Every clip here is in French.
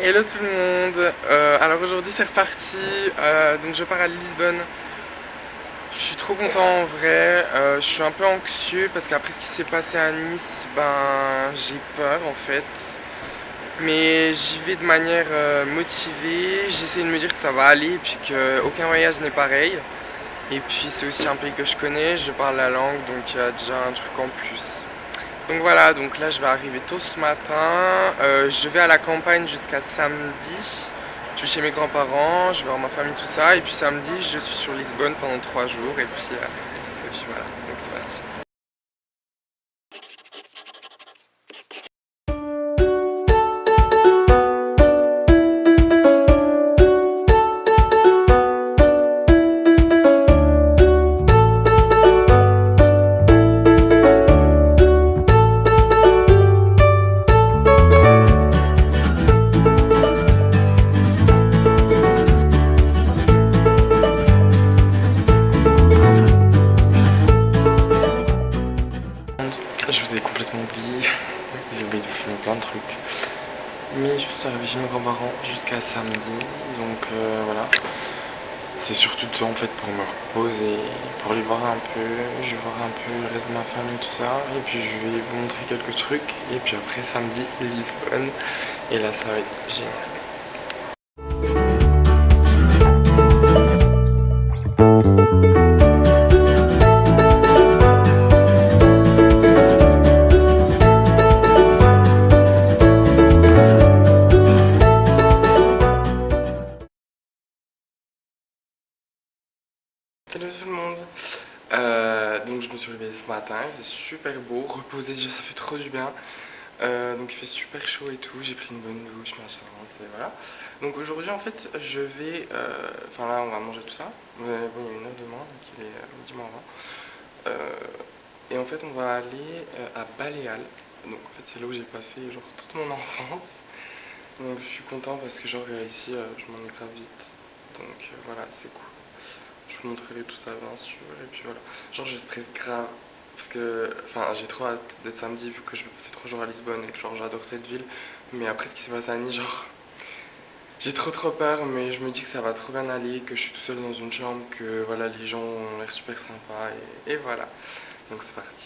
Hello tout le monde, alors aujourd'hui c'est reparti, donc je pars à Lisbonne. Je suis trop content en vrai, je suis un peu anxieux parce qu'après ce qui s'est passé à Nice, ben j'ai peur en fait. Mais j'y vais de manière motivée, j'essaie de me dire que ça va aller et puis qu'aucun voyage n'est pareil. Et puis c'est aussi un pays que je connais, je parle la langue donc il y a déjà un truc en plus. Donc voilà, donc là je vais arriver tôt ce matin, je vais à la campagne jusqu'à samedi, je vais chez mes grands-parents, je vais voir ma famille, tout ça, et puis samedi je suis sur Lisbonne pendant 3 jours, et puis voilà, donc c'est parti. Je vous ai complètement oublié, j'ai oublié de filmer plein de trucs. Mais je suis arrivé chez mes grands-parents jusqu'à samedi, donc voilà. C'est surtout en fait pour me reposer, pour les voir un peu, je vais voir un peu le reste de ma famille, tout ça. Et puis je vais vous montrer quelques trucs. Et puis après samedi, Lisbonne. Et là ça va être génial. Hello tout le monde. Donc je me suis réveillée ce matin, il fait super beau, reposer déjà ça fait trop du bien. Donc il fait super chaud et tout, j'ai pris une bonne douche, machin, et voilà. Donc aujourd'hui en fait je vais, enfin là on va manger tout ça, mais bon il y a une heure demain, donc il est midi moins 20. Et en fait on va aller à Baléal, donc en fait c'est là où j'ai passé genre toute mon enfance. Donc je suis content parce que genre ici je m'en ai grave vite, donc voilà c'est cool. Je vous montrerai tout ça bien sûr, et puis voilà. Genre je stresse grave, parce que, enfin j'ai trop hâte d'être samedi vu que je vais passer 3 jours à Lisbonne et que genre j'adore cette ville. Mais après ce qui s'est passé à Nice, genre j'ai trop peur, mais je me dis que ça va trop bien aller, que je suis tout seul dans une chambre, que voilà les gens ont l'air super sympas, et voilà. Donc c'est parti.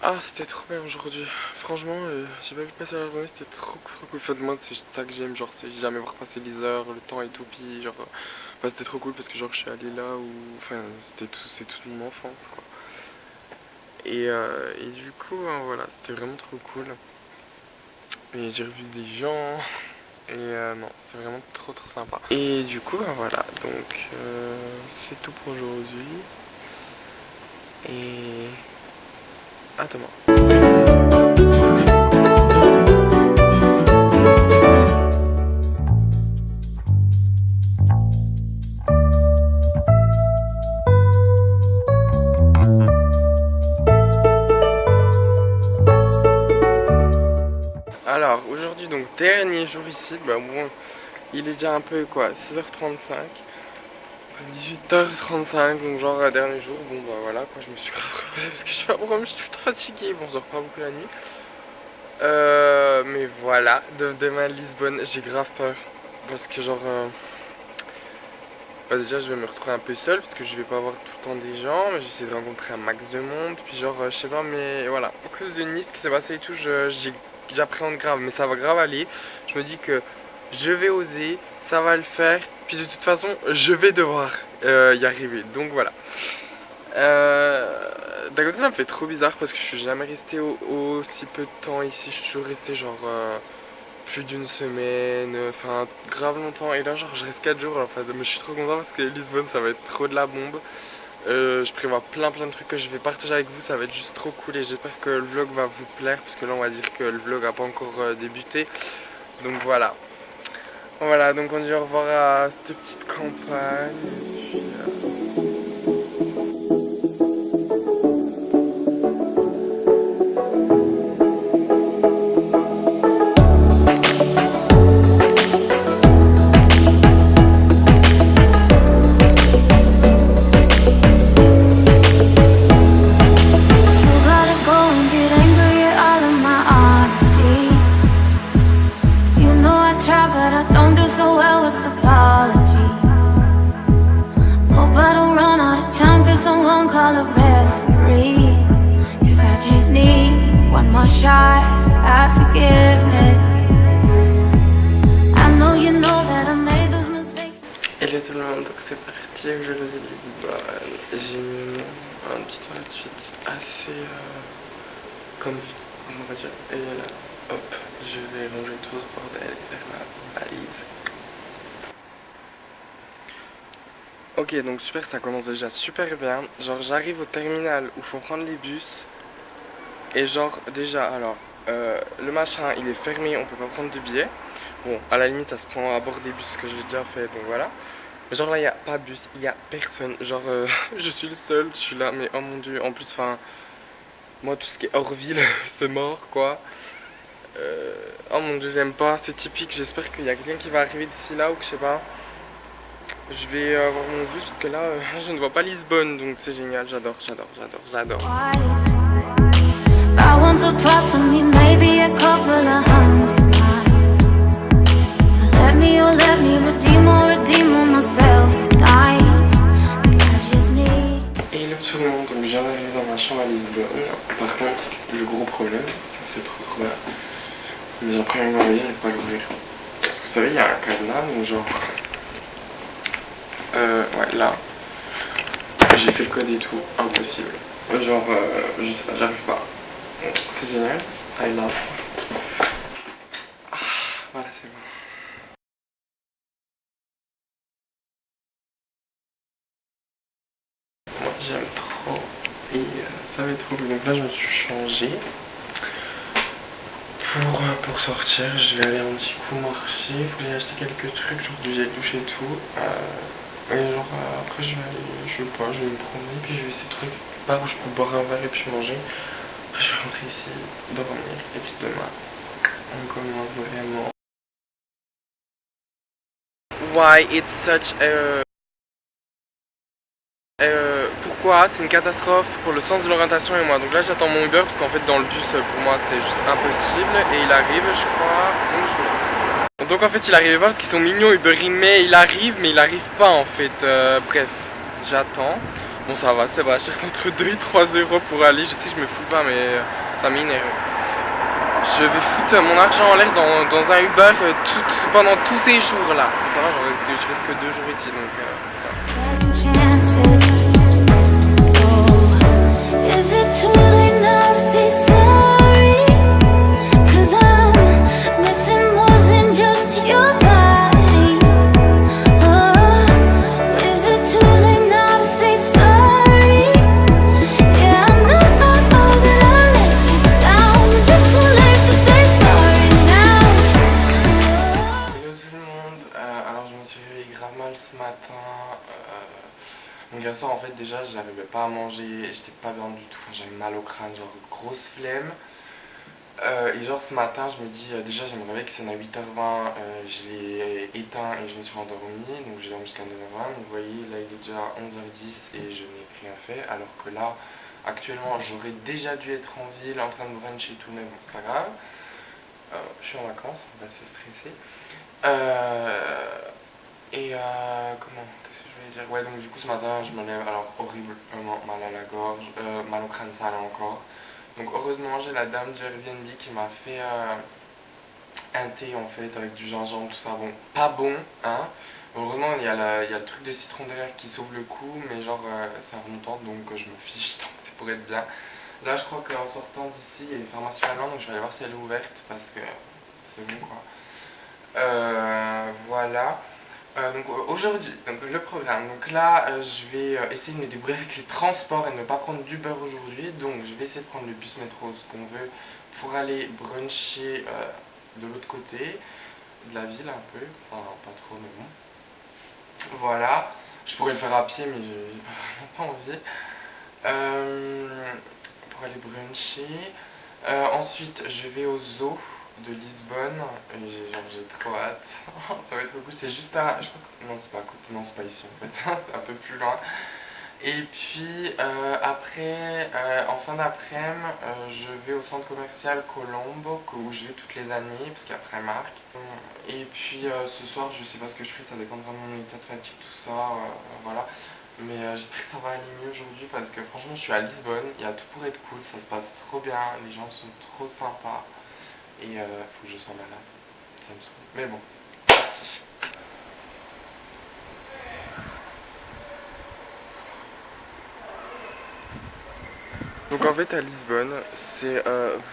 Ah, c'était trop bien aujourd'hui. Franchement, j'ai pas vu passer la journée, c'était trop cool. Enfin, moi, c'est ça que j'aime, genre, c'est jamais voir passer les heures, le temps est tout pis, genre, enfin, c'était trop cool parce que, genre, je suis allé là où, enfin, c'est toute mon enfance, quoi. Et du coup, hein, voilà, c'était vraiment trop cool. Et j'ai revu des gens, et non, c'était vraiment trop sympa. Et du coup, ben, voilà, donc, c'est tout pour aujourd'hui. Et à demain. Alors aujourd'hui donc dernier jour ici, bah bon il est déjà un peu quoi, 6h35, 18h35 donc genre dernier jour, bon bah voilà quoi, je me suis grave réveillé parce que je sais pas pourquoi mais je suis trop fatigué, bon je dors pas beaucoup la nuit. Mais voilà, demain à Lisbonne j'ai grave peur parce que genre bah déjà je vais me retrouver un peu seul parce que je vais pas avoir tout le temps des gens, mais j'essaie de rencontrer un max de monde, puis genre je sais pas mais voilà, à cause de Nice, ce qui s'est passé et tout, j'appréhende grave, mais ça va grave aller. Je me dis que je vais oser, ça va le faire, puis de toute façon je vais devoir y arriver, donc voilà. d'un côté ça me fait trop bizarre parce que je suis jamais resté aussi peu de temps ici, je suis toujours resté genre plus d'une semaine, enfin grave longtemps, et là genre je reste 4 jours en fait, mais je suis trop content parce que Lisbonne ça va être trop de la bombe. Je prévois plein de trucs que je vais partager avec vous, ça va être juste trop cool et j'espère que le vlog va vous plaire parce que là on va dire que le vlog a pas encore débuté, donc voilà. Voilà, donc on dit au revoir à cette petite campagne. Et puis, You gotta go and get angry at all of my honesty. You know I try, but I don't do so well with apologies. Hope I don't run out of time, cause someone call a referee. Cause I just need one more shot at forgiveness. I know you know that I made those mistakes. hello tout le monde, donc c'est parti, je vais Lisbonne. J'ai mis un petit outfit assez comfy, on va dire. Et là, hop, je vais ranger tout ce bordel et faire ma valise. Ok, donc super, ça commence déjà super bien. Genre j'arrive au terminal où faut prendre les bus. Et genre déjà alors le machin il est fermé, on peut pas prendre de billets. Bon à la limite ça se prend à bord des bus parce que je l'ai déjà fait, donc voilà. Mais genre là il y a pas de bus, il y a personne. Genre je suis le seul, je suis là, mais oh mon dieu. En plus enfin moi tout ce qui est hors ville c'est mort quoi. Oh mon dieu j'aime pas, c'est typique. J'espère qu'il y a quelqu'un qui va arriver d'ici là ou que je sais pas. Je vais avoir mon bus parce que là je ne vois pas Lisbonne, donc c'est génial, j'adore. Twice. About once or twice, I mean maybe a couple of hundred times. So let me, oh let me redeem myself tonight. Cause I just need. Hello tout le monde, donc je viens d'arriver dans ma chambre à Lisbonne. Par contre, le gros problème, c'est trop bien. Mais après un moyen, il pas l'ouvrir. Parce que vous savez, il y a un cadenas, donc genre. Ouais, là. J'ai fait le code et tout, impossible. Genre, je sais pas, j'arrive pas. Donc, c'est génial. I love. Ah, voilà, c'est bon. Moi, j'aime trop. Et ça va être trop cool. Donc là, je me suis changé. Pour sortir, je vais aller un petit coup marcher. Il faut que j'aille acheter quelques trucs, genre du gel douche et tout. Et genre après je vais aller, je sais pas, je vais me promener, puis je vais essayer de trouver quelque part où je peux boire un verre et puis manger. Après je vais rentrer ici, dormir, et puis demain, on commence vraiment. Why it's such a... pourquoi c'est une catastrophe pour le sens de l'orientation et moi. Donc là j'attends mon Uber parce qu'en fait dans le bus pour moi c'est juste impossible. Et il arrive je crois, donc je me laisse. Donc en fait il arrive pas parce qu'ils sont mignons Uber mais il arrive mais il arrive pas en fait. Bref, j'attends. Bon ça va, je cherche entre 2 et 3 euros pour aller. Je sais que je me fous pas mais ça m'énerve. Je vais foutre mon argent en l'air dans un Uber pendant tous ces jours là. Ça va, je reste que 2 jours ici donc Second chances. Oh, is it too late now to say sorry? Cause I'm missing more than just your body. Oh, is it too late now to say sorry? Yeah, I know that I let you down. Is it too late to say sorry now? Hello tout le monde, alors je me suis réveillé grave mal ce matin. Donc hier soir en fait déjà j'arrivais pas à manger, j'étais pas bien du tout, enfin, j'avais mal au crâne, genre grosse flemme. Et genre ce matin je me dis déjà j'ai me réveille que c'est à 8h20, je l'ai éteint et je me suis endormi, donc j'ai dormi jusqu'à 9h20. Donc vous voyez là il est déjà 11h10 et je n'ai rien fait, alors que là actuellement j'aurais déjà dû être en ville en train de brunch et tout, mais bon c'est pas grave. Je suis en vacances, on va se stresser. Comment, qu'est-ce que je voulais dire? Ouais, donc du coup ce matin je me lève, alors horriblement mal à la gorge, mal au crâne sale encore. Donc heureusement j'ai la dame du Airbnb qui m'a fait un thé en fait avec du gingembre, tout ça. Bon, pas bon, hein, Heureusement, il y a le truc de citron derrière qui sauve le coup, mais genre c'est un remontant donc je me fiche tant que c'est pour être bien. Là, je crois qu'en sortant d'ici, il y a une pharmacie allemande, donc je vais aller voir si elle est ouverte parce que c'est bon quoi. Voilà. Donc aujourd'hui, donc le programme. Donc là, je vais essayer de me débrouiller avec les transports et de ne pas prendre d'Uber aujourd'hui. Donc je vais essayer de prendre le bus métro, ce qu'on veut, pour aller bruncher de l'autre côté de la ville un peu. Enfin, pas trop, mais bon. Voilà. Je pourrais le faire à pied, mais j'ai vraiment pas envie. Pour aller bruncher. Ensuite, je vais au zoo de Lisbonne. J'ai trop hâte. Ça va être trop cool. C'est juste à. Je crois que, non, c'est pas à côté. Non, c'est pas ici en fait. C'est un peu plus loin. Et puis après, en fin d'après-midi, je vais au centre commercial Colombo, où je vais toutes les années, parce qu'après Marc. Et puis ce soir, je sais pas ce que je ferai, ça dépendra de mon état de fatigue, tout ça, voilà. Mais j'espère que ça va aller mieux aujourd'hui, parce que franchement, je suis à Lisbonne, il y a tout pour être cool, ça se passe trop bien, les gens sont trop sympas. Et faut que je sois malade, ça me saoule. Mais bon, c'est parti. Donc en fait à Lisbonne, c'est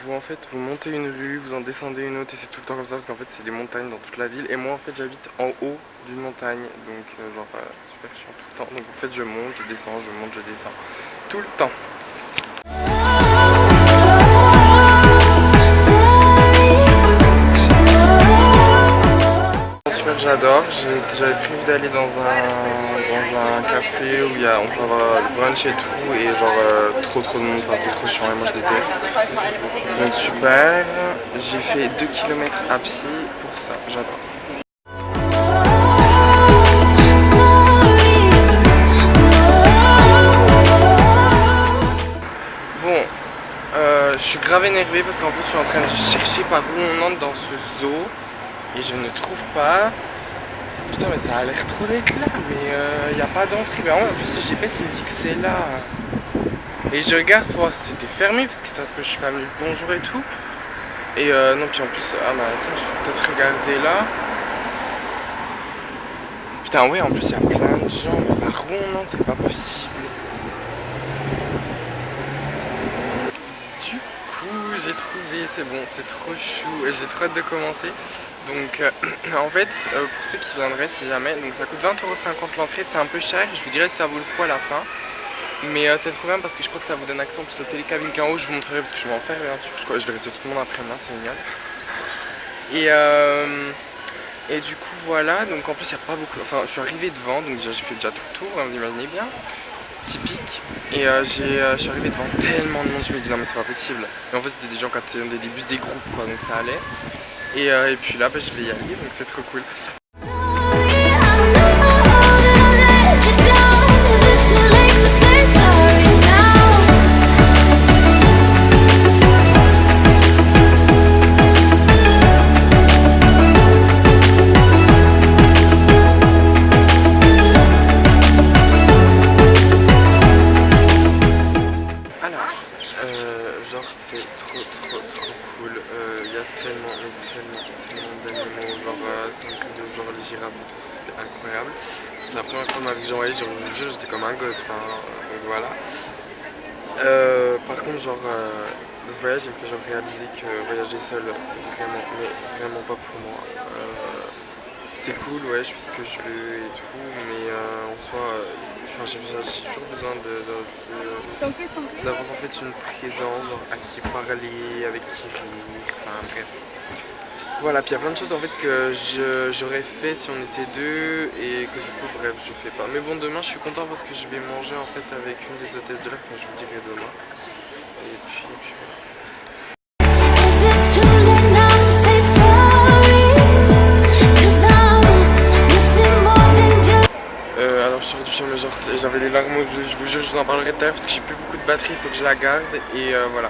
vous montez une rue, vous en descendez une autre et c'est tout le temps comme ça parce qu'en fait c'est des montagnes dans toute la ville et moi en fait j'habite en haut d'une montagne donc super chiant tout le temps. Donc en fait je monte, je descends, je monte, je descends tout le temps. Super, j'adore. J'avais prévu d'aller dans un café où on peut avoir le brunch et tout et trop de monde, enfin c'est trop chiant et moi je déteste. Donc super, j'ai fait 2 km à pied pour ça, j'adore. Bon, je suis grave énervé parce qu'en fait je suis en train de chercher par où on entre dans ce zoo. Et je ne trouve pas. Putain mais ça a l'air trop d'être là, mais il n'y a pas d'entrée. Mais en plus le GPS il me dit que c'est là. Et je regarde pour voir si c'était fermé parce que ça se peut que je suis pas venu le bonjour et tout. Et non puis en plus, ah bah attends, je peux peut-être regarder là. Putain ouais en plus il y a plein de gens, mais par où on entre, c'est pas possible. Du coup j'ai trouvé, c'est bon, c'est trop chou et j'ai trop hâte de commencer. Donc en fait, pour ceux qui viendraient si jamais, donc ça coûte 20,50€ l'entrée, c'est un peu cher, je vous dirai si ça vaut le coup à la fin. Mais c'est trop bien parce que je crois que ça vous donne accès en plus au télécabine qu'en haut, je vous montrerai parce que je vais en faire bien sûr, je vais rester tout le monde après-midi, c'est génial. Et du coup voilà, donc en plus il n'y a pas beaucoup, enfin je suis arrivé devant, donc j'ai fait déjà tout le tour, vous imaginez bien, typique. Et je suis arrivé devant tellement de monde, je me dis non mais c'est pas possible. Et en fait c'était des gens qui attendaient des bus, des groupes quoi, donc ça allait. Et puis là, je vais y aller, donc c'est trop cool. Genre c'est trop cool, il y a tellement d'animaux, c'est un truc de les girafes et tout, c'était incroyable. C'est la première fois de ma vie que j'en voyais, je vous jure j'étais comme un gosse, hein, donc voilà. Par contre de ce voyage il me fait réaliser que voyager seul c'est vraiment pas pour moi. C'est cool, ouais, je fais ce que je veux et tout, mais en soi, j'ai toujours besoin d'avoir en fait une présence, à qui parler, avec qui rire, enfin bref. Voilà, puis il y a plein de choses en fait que j'aurais fait si on était deux et que du coup, bref, je fais pas. Mais bon, demain, je suis content parce que je vais manger en fait avec une des hôtesses de là, enfin je vous dirai demain. Et puis voilà. Alors je suis du film, mais j'avais des larmes aux yeux, je vous jure, je vous en parlerai tout à l'heure parce que j'ai plus beaucoup de batterie, il faut que je la garde et voilà.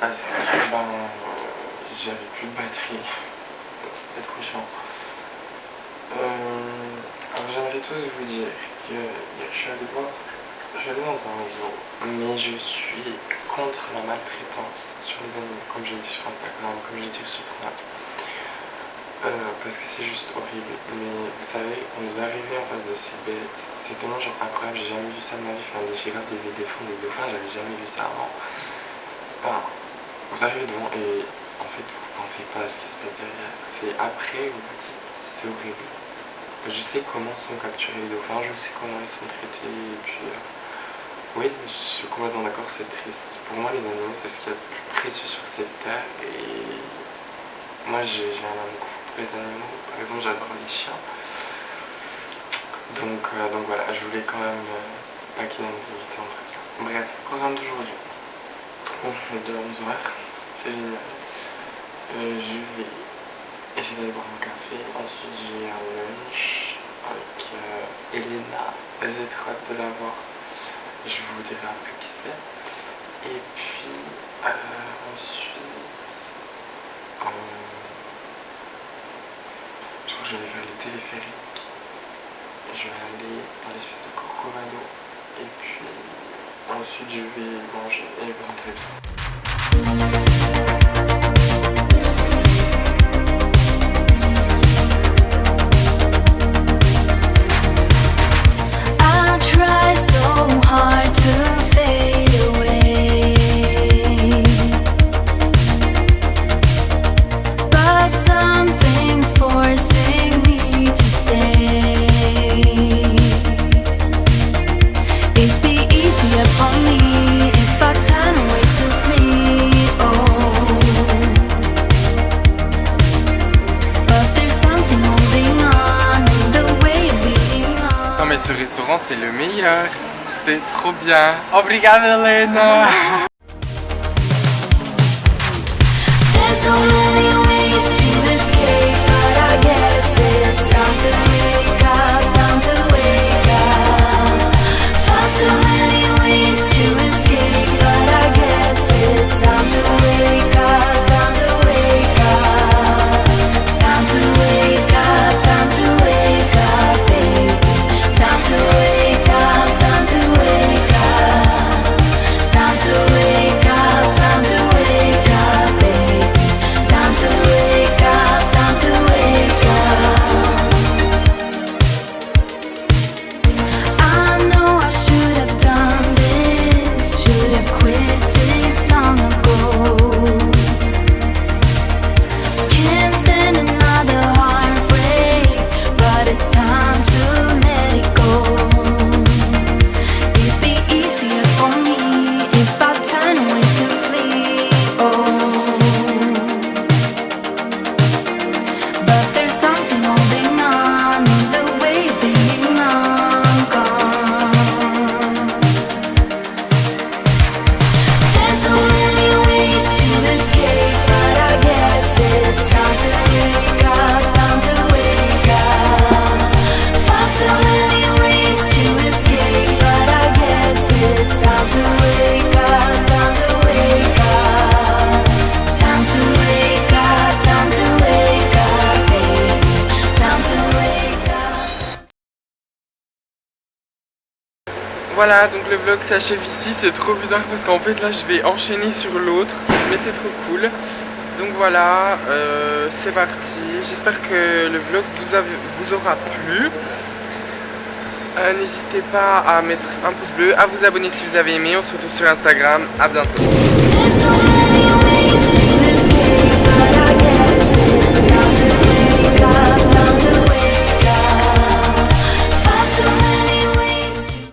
Parce que j'ai plus de batterie. C'était trop chiant. Alors j'aimerais tous vous dire que je suis allée voir, je suis allée dans un zoo, mais je suis contre la maltraitance sur les animaux, comme j'ai dit sur Instagram, comme j'ai dit sur Snap. Parce que c'est juste horrible. Mais vous savez, on nous est arrivé en face de ces bêtes, c'est tellement genre incroyable, j'ai jamais vu ça de ma vie. Enfin, j'ai regardé des éléphants, des dauphins, j'avais jamais vu ça avant. Enfin, vous arrivez devant et en fait vous pensez pas à ce qui se passe derrière. C'est après, vous dites, c'est horrible. Je sais comment sont capturés les dauphins, je sais comment ils sont traités, et puis oui, je suis complètement d'accord, c'est triste. Pour moi, les animaux, c'est ce qu'il y a de plus précieux sur cette terre, et moi, j'ai un amour fou pour les animaux. Par exemple, j'adore les chiens. Donc voilà, je voulais quand même pas qu'il y ait une ambiguïté entre ça. Bref, programme d'aujourd'hui. Bon, on est de 11h, c'est génial. Je vais essayer d'aller boire un café. Ensuite, j'ai un lunch avec Elena. J'ai trop hâte de la voir. Je vous dirai un peu qui c'est. Et puis, ensuite, je crois que je vais faire les téléphériques. Je vais aller dans l'espèce de Corcovado. Et puis, ensuite, je vais manger et rentrer le soir. Ce restaurant c'est le meilleur, c'est trop bien. Obrigada, Elena. Voilà, donc le vlog s'achève ici, c'est trop bizarre parce qu'en fait là je vais enchaîner sur l'autre, mais c'est trop cool. Donc voilà, c'est parti, j'espère que le vlog vous aura plu. N'hésitez pas à mettre un pouce bleu, à vous abonner si vous avez aimé, on se retrouve sur Instagram, à bientôt.